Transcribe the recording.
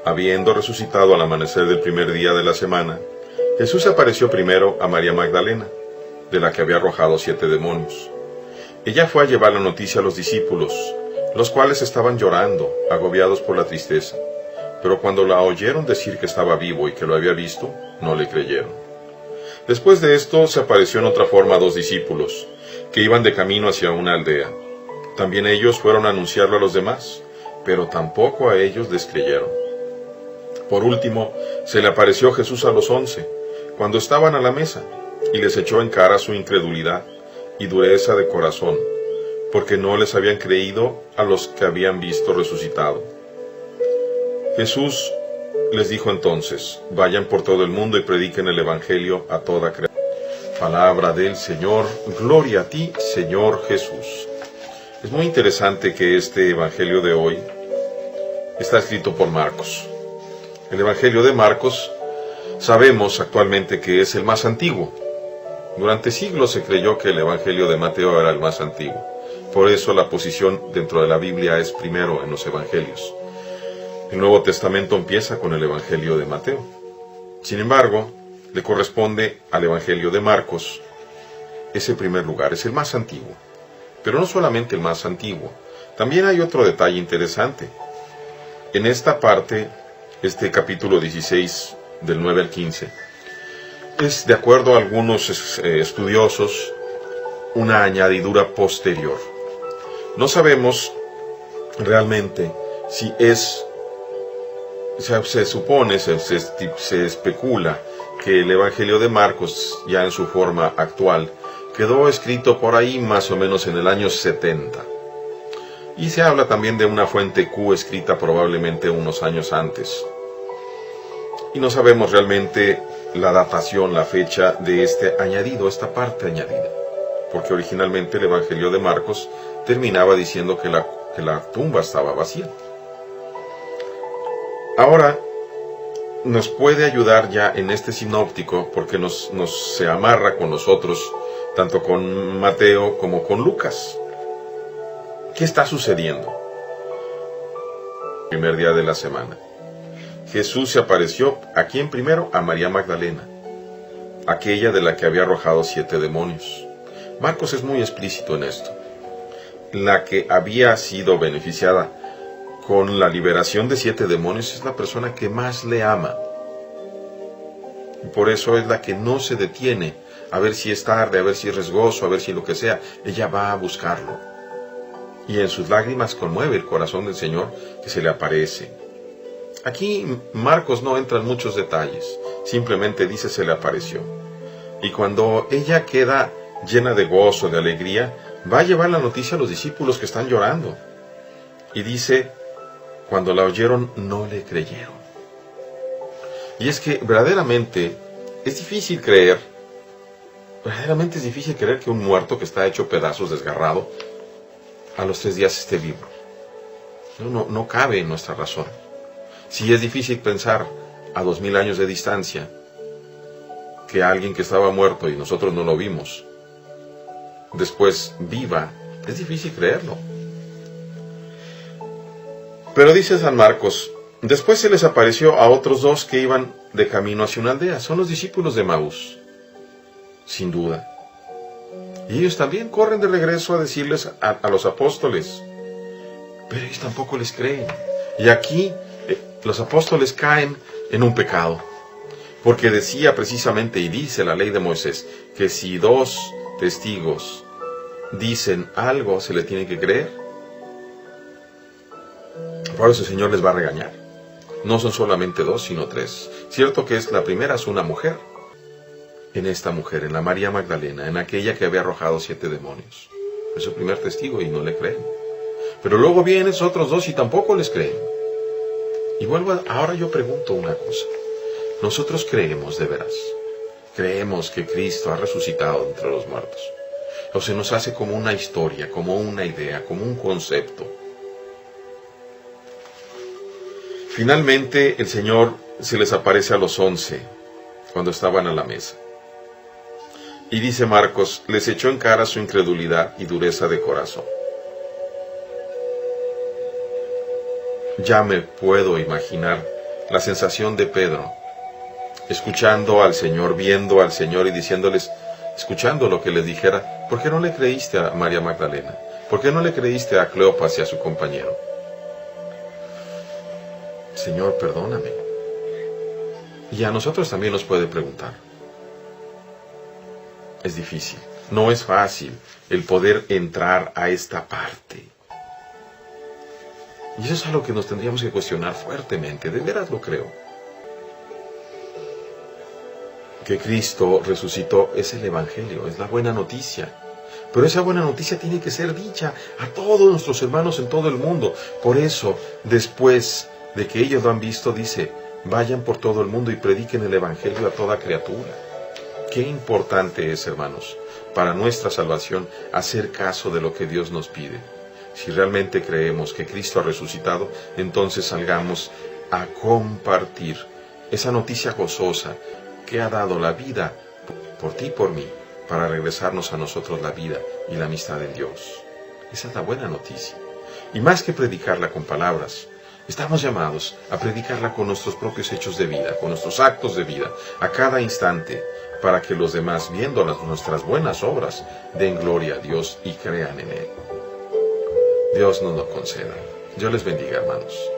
Habiendo resucitado al amanecer del primer día de la semana, Jesús se apareció primero a María Magdalena, de la que había arrojado 7 demonios. Ella fue a llevar la noticia a los discípulos, los cuales estaban llorando, agobiados por la tristeza. Pero cuando la oyeron decir que estaba vivo y que lo había visto, no le creyeron. Después de esto se apareció en otra forma a 2 discípulos, que iban de camino hacia una aldea. También ellos fueron a anunciarlo a los demás, pero tampoco a ellos les creyeron. Por último, se le apareció Jesús a los 11, cuando estaban a la mesa, y les echó en cara su incredulidad y dureza de corazón, porque no les habían creído a los que habían visto resucitado. Jesús les dijo entonces: vayan por todo el mundo y prediquen el Evangelio a toda criatura. Palabra del Señor, gloria a ti, Señor Jesús. Es muy interesante que este Evangelio de hoy está escrito por Marcos. El Evangelio de Marcos sabemos actualmente que es el más antiguo. Durante siglos se creyó que el Evangelio de Mateo era el más antiguo. Por eso la posición dentro de la Biblia es primero en los Evangelios. El Nuevo Testamento empieza con el Evangelio de Mateo. Sin embargo, le corresponde al Evangelio de Marcos ese primer lugar, es el más antiguo. Pero no solamente el más antiguo, también hay otro detalle interesante. En esta parte, este capítulo 16, del 9 al 15, es, de acuerdo a algunos estudiosos, una añadidura posterior. No sabemos realmente si es, se supone, se especula que el Evangelio de Marcos, ya en su forma actual, quedó escrito por ahí más o menos en el año 70. Y se habla también de una fuente Q escrita probablemente unos años antes. Y no sabemos realmente la datación, la fecha de este añadido, esta parte añadida. Porque originalmente el Evangelio de Marcos terminaba diciendo que la tumba estaba vacía. Ahora, nos puede ayudar ya en este sinóptico, porque se amarra con nosotros, tanto con Mateo como con Lucas. ¿Qué está sucediendo? El primer día de la semana. Jesús se apareció, ¿a quién primero? A María Magdalena, aquella de la que había arrojado 7 demonios. Marcos es muy explícito en esto. La que había sido beneficiada con la liberación de 7 demonios es la persona que más le ama. Y por eso es la que no se detiene a ver si es tarde, a ver si es riesgoso, a ver si lo que sea. Ella va a buscarlo. Y en sus lágrimas conmueve el corazón del Señor, que se le aparece. Aquí Marcos no entra en muchos detalles, simplemente dice se le apareció. Y cuando ella queda llena de gozo, de alegría, va a llevar la noticia a los discípulos que están llorando. Y dice, cuando la oyeron no le creyeron. Y es que verdaderamente es difícil creer, que un muerto que está hecho pedazos, desgarrado, a los 3 días esté vivo. No cabe en nuestra razón. Si es difícil pensar a 2000 años de distancia que alguien que estaba muerto y nosotros no lo vimos, después viva, es difícil creerlo. Pero dice San Marcos, después se les apareció a otros 2 que iban de camino hacia una aldea. Son los discípulos de Maús, sin duda. Y ellos también corren de regreso a decirles a los apóstoles, pero ellos tampoco les creen. Y aquí los apóstoles caen en un pecado, porque decía precisamente, y dice la ley de Moisés, que si 2 testigos dicen algo, se le tiene que creer. Por eso el Señor les va a regañar. No son solamente 2, sino 3. Cierto que la primera es una mujer. En esta mujer, en la María Magdalena, en aquella que había arrojado 7 demonios. Es su primer testigo y no le creen. Pero luego vienen otros 2 y tampoco les creen. Y ahora yo pregunto una cosa. ¿Nosotros creemos de veras? ¿Creemos que Cristo ha resucitado entre los muertos? ¿O se nos hace como una historia, como una idea, como un concepto? Finalmente el Señor se les aparece a los 11 cuando estaban a la mesa. Y dice Marcos, les echó en cara su incredulidad y dureza de corazón. Ya me puedo imaginar la sensación de Pedro, escuchando al Señor, viendo al Señor y diciéndoles, escuchando lo que les dijera, ¿por qué no le creíste a María Magdalena? ¿Por qué no le creíste a Cleopas y a su compañero? Señor, perdóname. Y a nosotros también nos puede preguntar. Es difícil, no es fácil el poder entrar a esta parte. Y eso es algo que nos tendríamos que cuestionar fuertemente, de veras lo creo. Que Cristo resucitó es el Evangelio, es la buena noticia. Pero esa buena noticia tiene que ser dicha a todos nuestros hermanos en todo el mundo. Por eso, después de que ellos lo han visto, dice, vayan por todo el mundo y prediquen el Evangelio a toda criatura. Qué importante es, hermanos, para nuestra salvación hacer caso de lo que Dios nos pide. Si realmente creemos que Cristo ha resucitado, entonces salgamos a compartir esa noticia gozosa que ha dado la vida por ti y por mí, para regresarnos a nosotros la vida y la amistad en Dios. Esa es la buena noticia. Y más que predicarla con palabras, estamos llamados a predicarla con nuestros propios hechos de vida, con nuestros actos de vida, a cada instante, para que los demás, viendo nuestras buenas obras, den gloria a Dios y crean en Él. Dios nos lo conceda. Dios les bendiga, hermanos.